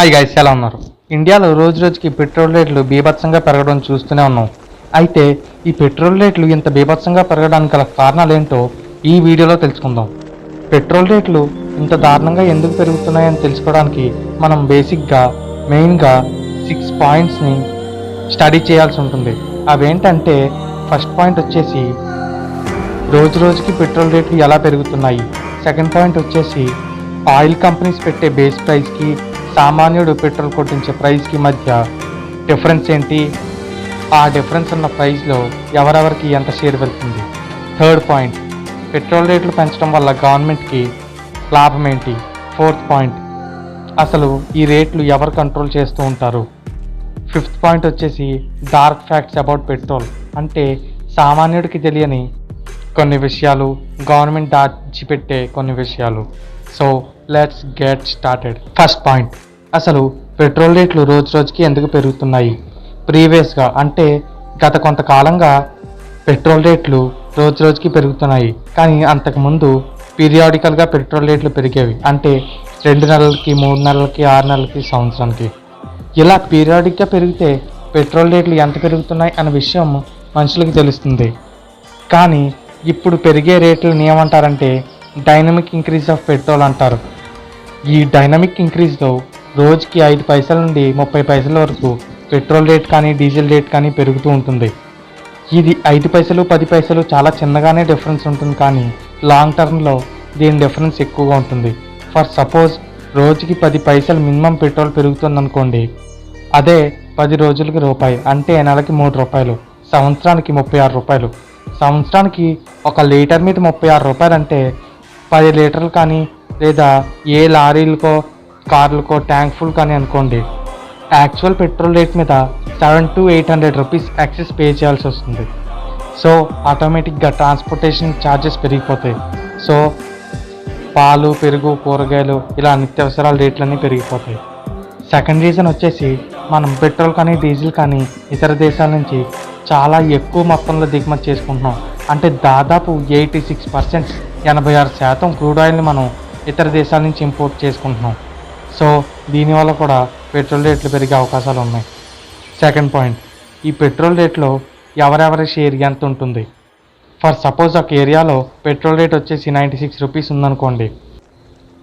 Hi guys, ఎలా ఉన్నారు? ఇండియాలో రోజు రోజుకి పెట్రోల్ రేట్లు బీభత్సంగా పెరగడం చూస్తూనే ఉన్నాం. అయితే ఈ పెట్రోల్ రేట్లు ఇంత బీభత్సంగా పెరగడానికి గల కారణాలు ఏంటో ఈ వీడియోలో తెలుసుకుందాం. పెట్రోల్ రేట్లు ఇంత దారుణంగా ఎందుకు పెరుగుతున్నాయని తెలుసుకోవడానికి మనం మెయిన్గా 6 పాయింట్స్ని స్టడీ చేయాల్సి ఉంటుంది. అవేంటంటే, ఫస్ట్ పాయింట్ వచ్చేసి రోజు రోజుకి పెట్రోల్ రేట్లు ఎలా పెరుగుతున్నాయి. సెకండ్ పాయింట్ వచ్చేసి ఆయిల్ కంపెనీస్ పెట్టే బేస్ ప్రైస్కి సామాన్యుడు పెట్రోల్ కొట్టించే ప్రైస్కి మధ్య డిఫరెన్స్ ఏంటి, ఆ డిఫరెన్స్ ఉన్న ప్రైస్లో ఎవరెవరికి ఎంత షేర్ వెళ్తుంది. థర్డ్ పాయింట్, పెట్రోల్ రేట్లు పెంచడం వల్ల గవర్నమెంట్కి లాభం ఏంటి. ఫోర్త్ పాయింట్, అసలు ఈ రేట్లు ఎవరు కంట్రోల్ చేస్తూ ఉంటారు. ఫిఫ్త్ పాయింట్ వచ్చేసి డార్క్ ఫ్యాక్ట్స్ అబౌట్ పెట్రోల్, అంటే సామాన్యుడికి తెలియని కొన్ని విషయాలు, గవర్నమెంట్ దాచిపెట్టే కొన్ని విషయాలు. So let's get started. First point, అసలు పెట్రోల్ రేట్లు రోజు రోజుకి ఎందుకు పెరుగుతున్నాయి. ప్రీవియస్గా అంటే గత కొంతకాలంగా పెట్రోల్ రేట్లు రోజు రోజుకి పెరుగుతున్నాయి. కానీ అంతకుముందు పీరియాడికల్గా పెట్రోల్ రేట్లు పెరిగేవి. అంటే 2 నెలలకి, 3 నెలలకి, 6 నెలలకి, సంవత్సరానికి. ఇలా పీరియాడిక్గా పెరిగితే పెట్రోల్ రేట్లు ఎంత పెరుగుతున్నాయి అనే విషయం మనుషులకి తెలుస్తుంది. కానీ ఇప్పుడు పెరిగే రేట్లను ఏమంటారంటే డైనమిక్ ఇంక్రీజ్ ఆఫ్ పెట్రోల్ అంటారు. ఈ డైనమిక్ ఇంక్రీజ్లో రోజుకి 5 పైసల నుండి 30 పైసల వరకు పెట్రోల్ రేట్ కానీ డీజిల్ రేట్ కానీ పెరుగుతూ ఉంటుంది. ఇది 5 పైసలు 10 పైసలు చాలా చిన్నగానే డిఫరెన్స్ ఉంటుంది, కానీ లాంగ్ టర్మ్లో దీని డిఫరెన్స్ ఎక్కువగా ఉంటుంది. ఫర్ సపోజ్ రోజుకి 10 పైసలు మినిమం పెట్రోల్ పెరుగుతుంది అనుకోండి. అదే 10 రోజులకి రూపాయి, అంటే నెలకి 3 రూపాయలు, సంవత్సరానికి 36 రూపాయలు. సంవత్సరానికి 1 లీటర్ మీద 36 రూపాయలు అంటే 10 లీటర్లు కానీ, లేదా ఏ లారీలకో కార్లకో ట్యాంక్ ఫుల్ కానీ అనుకోండి. యాక్చువల్ పెట్రోల్ రేట్ మీద 700 to 800 రూపీస్ ఎక్సెస్ పే చేయాల్సి వస్తుంది. సో ఆటోమేటిక్గా ట్రాన్స్పోర్టేషన్ ఛార్జెస్ పెరిగిపోతాయి. సో పాలు, పెరుగు, కూరగాయలు ఇలా నిత్యావసరాల రేట్లన్నీ పెరిగిపోతాయి. సెకండ్ రీజన్ వచ్చేసి మనం పెట్రోల్ కానీ డీజిల్ కానీ ఇతర దేశాల నుంచి చాలా ఎక్కువ మొత్తంలో దిగుమతి చేసుకుంటున్నాం. అంటే దాదాపు 86%, 86% క్రూడ్ ఆయిల్ని మనం ఇతర దేశాల నుంచి ఇంపోర్ట్ చేసుకుంటున్నాం. సో దీనివల్ల కూడా పెట్రోల్ రేట్లు పెరిగే అవకాశాలు ఉన్నాయి. సెకండ్ పాయింట్, ఈ పెట్రోల్ రేట్లో ఎవరెవరి షేర్ ఎంత ఉంటుంది. ఫర్ సపోజ్ ఒక ఏరియాలో పెట్రోల్ రేట్ వచ్చేసి 96 రూపీస్ ఉందనుకోండి.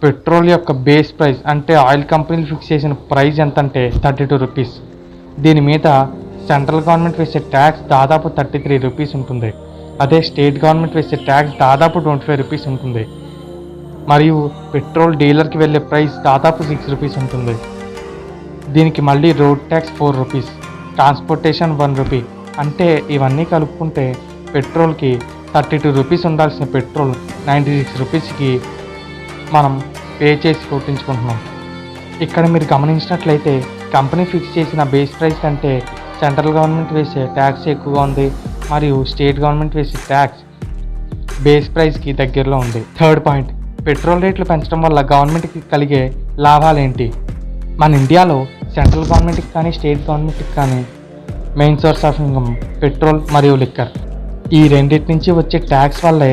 పెట్రోల్ యొక్క బేస్ ప్రైస్, అంటే ఆయిల్ కంపెనీలు ఫిక్స్ చేసిన ప్రైస్ ఎంత అంటే 32 రూపీస్. దీని మీద సెంట్రల్ గవర్నమెంట్ వేసే ట్యాక్స్ దాదాపు 33 రూపీస్ ఉంటుంది. అదే స్టేట్ గవర్నమెంట్ వేసే ట్యాక్స్ దాదాపు 25 రూపీస్ ఉంటుంది. మరియు పెట్రోల్ డీలర్కి వెళ్ళే ప్రైస్ దాదాపు 6 రూపీస్ ఉంటుంది. దీనికి మళ్ళీ road tax 4 rupees, transportation 1 rupee. అంటే ఇవన్నీ కలుపుకుంటే పెట్రోల్కి 32 రూపీస్ ఉండాల్సిన పెట్రోల్ 96 రూపీస్కి మనం పే చేసి కొట్టించుకుంటున్నాం. ఇక్కడ మీరు గమనించినట్లయితే కంపెనీ ఫిక్స్ చేసిన బేస్ ప్రైస్ కంటే సెంట్రల్ గవర్నమెంట్ వేసే ట్యాక్స్ ఎక్కువగా ఉంది, మరియు స్టేట్ గవర్నమెంట్ వేసే ట్యాక్స్ బేస్ ప్రైస్కి దగ్గరలో ఉంది. థర్డ్ పాయింట్, పెట్రోల్ రేట్లు పెంచడం వల్ల గవర్నమెంట్కి కలిగే లాభాలు ఏంటి. మన ఇండియాలో సెంట్రల్ గవర్నమెంట్కి కానీ స్టేట్ గవర్నమెంట్కి కానీ main source of income petrol మరియు లిక్కర్. ఈ రెండింటి నుంచి వచ్చే ట్యాక్స్ వల్లే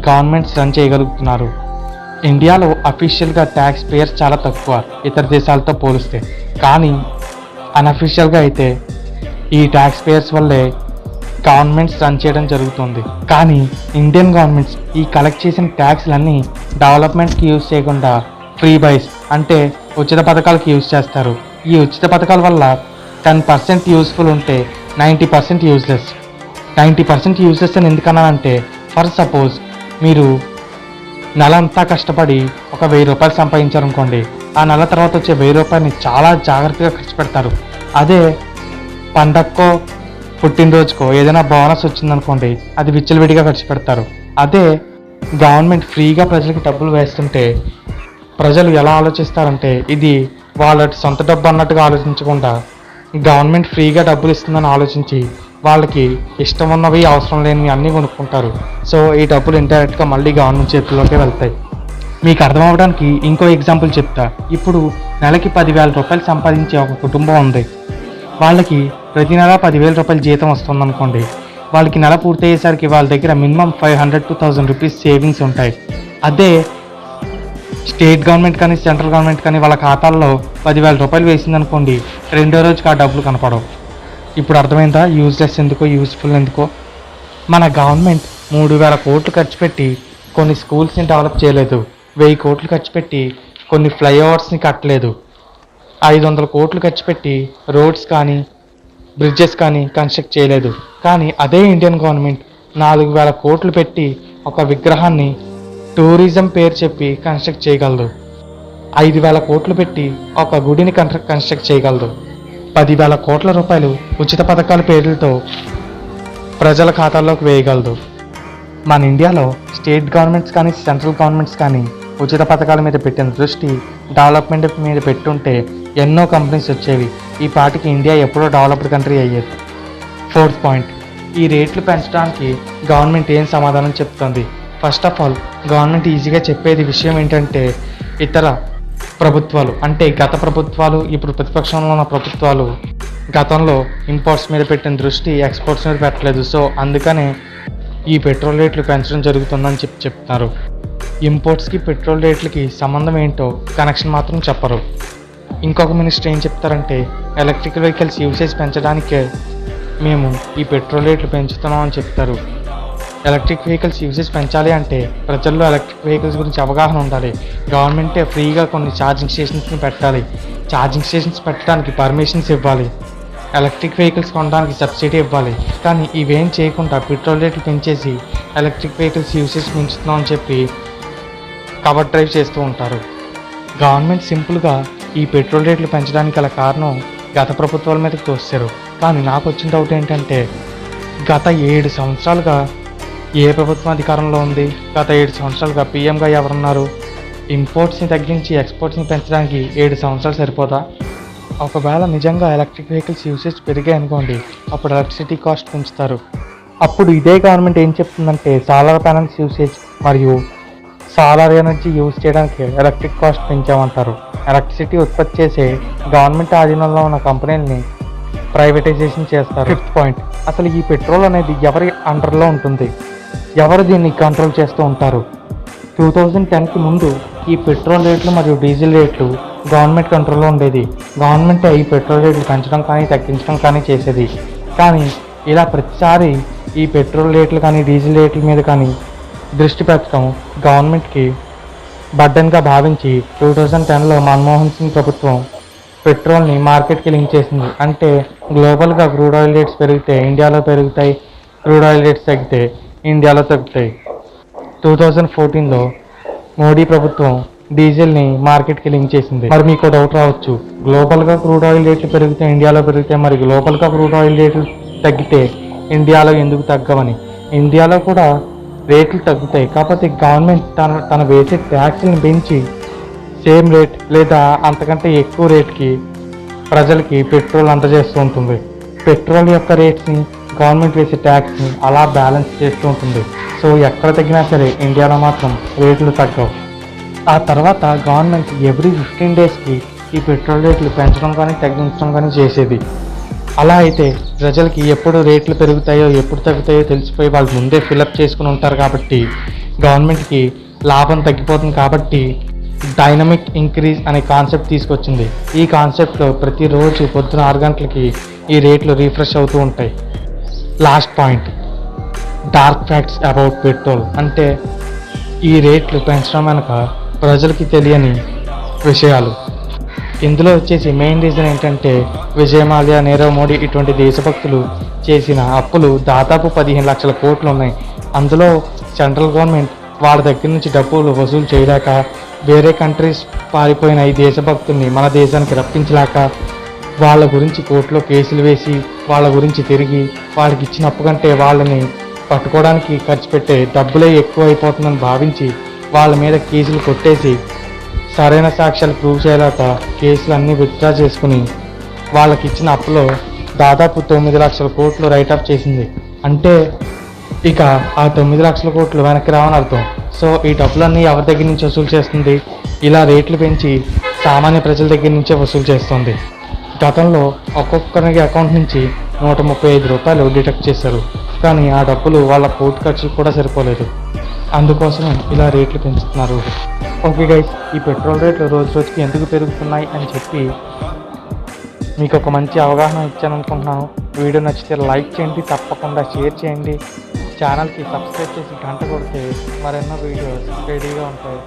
గవర్నమెంట్స్ రన్ చేయగలుగుతున్నారు. ఇండియాలో అఫీషియల్గా ట్యాక్స్ పేయర్స్ చాలా తక్కువ ఇతర దేశాలతో పోలిస్తే, కానీ అన్అఫీషియల్గా అయితే ఈ ట్యాక్స్ పేయర్స్ వల్లే గవర్నమెంట్స్ రన్ చేయడం జరుగుతుంది. కానీ ఇండియన్ గవర్నమెంట్స్ ఈ కలెక్ట్ చేసిన ట్యాక్స్లన్నీ డెవలప్మెంట్కి యూజ్ చేయకుండా ఫ్రీ బైస్, అంటే ఉచిత పథకాలకి యూజ్ చేస్తారు. ఈ ఉచిత పథకాల వల్ల 10% యూస్ఫుల్ ఉంటే 90% యూజ్లెస్. 90% యూజ్లెస్ అని ఎందుకన్నానంటే, ఫర్ సపోజ్ మీరు నెలంతా కష్టపడి ఒక 1000 రూపాయలు సంపాదించారనుకోండి. ఆ నెల తర్వాత వచ్చే 1000 రూపాయలని చాలా జాగ్రత్తగా ఖర్చు పెడతారు. అదే పండక్కో పుట్టినరోజుకో ఏదైనా బోనస్ వచ్చిందనుకోండి, అది విచ్చలవిడిగా ఖర్చు పెడతారు. అదే గవర్నమెంట్ ఫ్రీగా ప్రజలకి డబ్బులు వేస్తుంటే ప్రజలు ఎలా ఆలోచిస్తారంటే ఇది వాళ్ళ సొంత డబ్బు అన్నట్టుగా ఆలోచించకుండా గవర్నమెంట్ ఫ్రీగా డబ్బులు ఇస్తుందని ఆలోచించి వాళ్ళకి ఇష్టం ఉన్నవి అవసరం లేనివి అన్నీ కొనుక్కుంటారు. సో ఈ డబ్బులు ఇండైరెక్ట్గా మళ్ళీ గవర్నమెంట్ చేతుల్లోకి వెళ్తాయి. మీకు అర్థం అవ్వడానికి ఇంకో ఎగ్జాంపుల్ చెప్తా. ఇప్పుడు నెలకి 10,000 రూపాయలు సంపాదించే ఒక కుటుంబం ఉంది. వాళ్ళకి ప్రతి నెల 10,000 రూపాయలు జీతం వస్తుంది అనుకోండి. వాళ్ళకి నెల పూర్తయ్యేసరికి వాళ్ళ దగ్గర మినిమం 500 to 1000 రూపీస్ సేవింగ్స్ ఉంటాయి. అదే స్టేట్ గవర్నమెంట్ కానీ సెంట్రల్ గవర్నమెంట్ కానీ వాళ్ళ ఖాతాల్లో 10,000 రూపాయలు వేసిందనుకోండి, రెండో రోజుకి ఆ డబ్బులు కనపడవు. ఇప్పుడు అర్థమైందా యూజ్లెస్ ఎందుకో యూజ్ఫుల్ ఎందుకో? మన గవర్నమెంట్ 3,000 కోట్లు ఖర్చు పెట్టి కొన్ని స్కూల్స్ని డెవలప్ చేయలేదు, 1,000 కోట్లు ఖర్చు పెట్టి కొన్ని ఫ్లైఓవర్స్ని కట్టలేదు, 500 కోట్లు ఖర్చు పెట్టి రోడ్స్ కానీ బ్రిడ్జెస్ కానీ కన్స్ట్రక్ట్ చేయలేదు. కానీ అదే ఇండియన్ గవర్నమెంట్ 4,000 కోట్లు పెట్టి ఒక విగ్రహాన్ని టూరిజం పేరు చెప్పి కన్స్ట్రక్ట్ చేయగలదు, 5,000 కోట్లు పెట్టి ఒక గుడిని కన్స్ట్రక్ట్ చేయగలదు, 10,000 కోట్ల రూపాయలు ఉచిత పథకాల పేర్లతో ప్రజల ఖాతాల్లోకి వేయగలదు. మన ఇండియాలో స్టేట్ గవర్నమెంట్స్ కానీ సెంట్రల్ గవర్నమెంట్స్ కానీ ఉచిత పథకాల మీద పెట్టిన దృష్టి డెవలప్మెంట్ మీద పెట్టుంటే ఎన్నో కంపెనీస్ వచ్చేవి. ఈ పాటికి ఇండియా ఎప్పుడో డెవలప్డ్ కంట్రీ అయ్యేది. 4th పాయింట్, ఈ రేట్లు పెంచడానికి గవర్నమెంట్ ఏం సమాధానం చెప్తుంది? ఫస్ట్ ఆఫ్ ఆల్ గవర్నమెంట్ ఈజీగా చెప్పేది విషయం ఏంటంటే, ఇతర ప్రభుత్వాలు అంటే గత ప్రభుత్వాలు, ఇప్పుడు ప్రతిపక్షంలో ఉన్న ప్రభుత్వాలు గతంలో ఇంపోర్ట్స్ మీద పెట్టిన దృష్టి ఎక్స్పోర్ట్స్ మీద పెట్టలేదు. సో అందుకనే ఈ పెట్రోల్ రేట్లు పెంచడం జరుగుతుందని చెప్తున్నారు. ఇంపోర్ట్స్కి పెట్రోల్ రేట్లకి సంబంధం ఏంటో కనెక్షన్ మాత్రం చెప్పరు. ఇంకొక మినిస్టర్ ఏం చెప్తారంటే, ఎలక్ట్రికల్ వెహికల్స్ యూసేజ్ పెంచడానికే మేము ఈ పెట్రోల్ రేట్లు పెంచుతున్నాం అని చెప్తారు. ఎలక్ట్రిక్ వెహికల్స్ యూసేజ్ పెంచాలి అంటే ప్రజల్లో ఎలక్ట్రిక్ వెహికల్స్ గురించి అవగాహన ఉండాలి. గవర్నమెంటే ఫ్రీగా కొన్ని ఛార్జింగ్ స్టేషన్స్ని పెట్టాలి, ఛార్జింగ్ స్టేషన్స్ పెట్టడానికి పర్మిషన్స్ ఇవ్వాలి, ఎలక్ట్రిక్ వెహికల్స్ కొనడానికి సబ్సిడీ ఇవ్వాలి. కానీ ఇవేం చేయకుండా పెట్రోల్ రేట్లు పెంచేసి ఎలక్ట్రిక్ వెహికల్స్ యూసేజ్ పెంచుతున్నాం అని చెప్పి కవర్ డ్రైవ్ చేస్తూ ఉంటారు. గవర్నమెంట్ సింపుల్గా ఈ పెట్రోల్ రేట్లు పెంచడానికి గల కారణం గత ప్రభుత్వాల మీదకి తోస్తారు. కానీ నాకు వచ్చిన డౌట్ ఏంటంటే, గత 7 సంవత్సరాలుగా ఏ ప్రభుత్వం అధికారంలో ఉంది? గత 7 సంవత్సరాలుగా పీఎంగా ఎవరున్నారు? ఇంపోర్ట్స్ని తగ్గించి ఎక్స్పోర్ట్స్ని పెంచడానికి 7 సంవత్సరాలు సరిపోదా? ఒకవేళ నిజంగా ఎలక్ట్రిక్ వెహికల్స్ యూసేజ్ పెరిగాయి అనుకోండి, అప్పుడు ఎలక్ట్రిసిటీ కాస్ట్ పెంచుతారు. అప్పుడు ఇదే గవర్నమెంట్ ఏం చెప్తుందంటే, సోలార్ ప్యానల్స్ యూసేజ్ మరియు సోలార్ ఎనర్జీ యూజ్ చేయడానికి ఎలక్ట్రిక్ కాస్ట్ పెంచామంటారు. ఎలక్ట్రిసిటీ ఉత్పత్తి చేసే గవర్నమెంట్ ఆధీనంలో ఉన్న కంపెనీలని ప్రైవేటైజేషన్ చేస్తారు. 5th పాయింట్, అసలు ఈ పెట్రోల్ అనేది ఎవరి అండర్లో ఉంటుంది? ఎవరు దీన్ని కంట్రోల్ చేస్తూ ఉంటారు? 2010కి ముందు ఈ పెట్రోల్ రేట్లు మరియు డీజిల్ రేట్లు గవర్నమెంట్ కంట్రోల్లో ఉండేది. గవర్నమెంటే ఈ పెట్రోల్ రేట్లు పెంచడం కానీ తగ్గించడం కానీ చేసేది. కానీ ఇలా ప్రతిసారి ఈ పెట్రోల్ రేట్లు కానీ డీజిల్ రేట్ల మీద కానీ దృష్టి పెట్టడం గవర్నమెంట్కి బర్డెన్గా భావించి 2010లో మన్మోహన్ సింగ్ ప్రభుత్వం పెట్రోల్ని మార్కెట్కి లింక్ చేసింది. అంటే గ్లోబల్గా క్రూడ్ ఆయిల్ రేట్స్ పెరిగితే ఇండియాలో పెరుగుతాయి, క్రూడ్ ఆయిల్ రేట్స్ తగ్గితే ఇండియాలో తగ్గుతాయి. 2014లో మోడీ ప్రభుత్వం డీజిల్ని మార్కెట్కి లింక్ చేసింది. మరి మీకు డౌట్ రావచ్చు, గ్లోబల్గా క్రూడ్ ఆయిల్ రేట్లు పెరిగితే ఇండియాలో పెరిగితే మరి గ్లోబల్గా క్రూడ్ ఆయిల్ రేట్లు తగ్గితే ఇండియాలో ఎందుకు తగ్గవని? ఇండియాలో కూడా రేట్లు తగ్గుతాయి, కాకపోతే గవర్నమెంట్ తన వేసే ట్యాక్స్ని పెంచి సేమ్ రేట్ లేదా అంతకంటే ఎక్కువ రేట్కి ప్రజలకి పెట్రోల్ అందజేస్తూ ఉంటుంది. పెట్రోల్ యొక్క రేట్స్ని గవర్నమెంట్ వేసే ట్యాక్స్ని అలా బ్యాలెన్స్ చేస్తూ ఉంటుంది. సో ఎక్కడ తగ్గినా సరే ఇండియాలో మాత్రం రేట్లు తగ్గవు. ఆ తర్వాత గవర్నమెంట్ ఎవ్రీ 15 డేస్కి ఈ పెట్రోల్ రేట్లు పెంచడం కానీ తగ్గించడం కానీ చేసేది. అలా అయితే ప్రజలకి ఎప్పుడు రేట్లు పెరుగుతాయో ఎప్పుడు తగ్గుతాయో తెలిసిపోయి వాళ్ళు ముందే ఫిలప్ చేసుకుని ఉంటారు. కాబట్టి గవర్నమెంట్కి లాభం తగ్గిపోతుంది. కాబట్టి డైనమిక్ ఇంక్రీజ్ అనే కాన్సెప్ట్ తీసుకొచ్చింది. ఈ కాన్సెప్ట్లో ప్రతిరోజు పొద్దున 6 గంటలకి ఈ రేట్లు రీఫ్రెష్ అవుతూ ఉంటాయి. Last point, dark facts about petrol. అంటే ఈ రేట్లు పెంచడం వెనక ప్రజలకి తెలియని విషయాలు. ఇందులో వచ్చేసి మెయిన్ రీజన్ ఏంటంటే, విజయ్ మాల్యా, నీరవ్ మోడీ ఇటువంటి దేశభక్తులు చేసిన అప్పులు దాదాపు 15 లక్షల కోట్లు ఉన్నాయి. అందులో సెంట్రల్ గవర్నమెంట్ వాళ్ళ దగ్గర నుంచి డబ్బులు వసూలు చేయలేక, వేరే కంట్రీస్ పారిపోయిన ఈ దేశభక్తుల్ని మన దేశానికి రప్పించలేక, వాళ్ళ గురించి కోర్టులో కేసులు వేసి వాళ్ళ గురించి తిరిగి వాళ్ళకి ఇచ్చిన అప్పు కంటే వాళ్ళని పట్టుకోవడానికి ఖర్చు పెట్టే డబ్బులే ఎక్కువ అయిపోతుందని భావించి వాళ్ళ మీద కేసులు కొట్టేసి సరైన సాక్ష్యాలు ప్రూవ్ చేయలేక కేసులన్నీ విత్డ్రా చేసుకుని వాళ్ళకి ఇచ్చిన అప్పులో దాదాపు 9 లక్షల కోట్లు రైట్ ఆఫ్ చేసింది. అంటే ఇక ఆ 9 లక్షల కోట్లు వెనక్కి రావని అర్థం. సో ఈ డబ్బులన్నీ ఎవరి దగ్గర నుంచి వసూలు చేస్తుంది? ఇలా రేట్లు పెంచి సామాన్య ప్రజల దగ్గర నుంచే వసూలు చేస్తుంది. గతంలో ఒక్కొక్కరికి అకౌంట్ నుంచి 135 రూపాయలు డిడక్ట్ చేశారు. కానీ ఆ డబ్బులు వాళ్ళ కోర్టు ఖర్చులు కూడా సరిపోలేదు. అందుకోసమే ఇలా రేట్లు పెంచుతున్నారు. ఓకే గైస్, ఈ పెట్రోల్ రేట్లు రోజు రోజుకి ఎందుకు పెరుగుతున్నాయి అని చెప్పి మీకు ఒక మంచి అవగాహన ఇచ్చాను అనుకుంటున్నాను. వీడియో నచ్చితే లైక్ చేయండి, తప్పకుండా షేర్ చేయండి, ఛానల్కి సబ్స్క్రైబ్ చేసి గంట కొడితే మరెన్నో వీడియోస్ రెడీగా ఉంటాయి.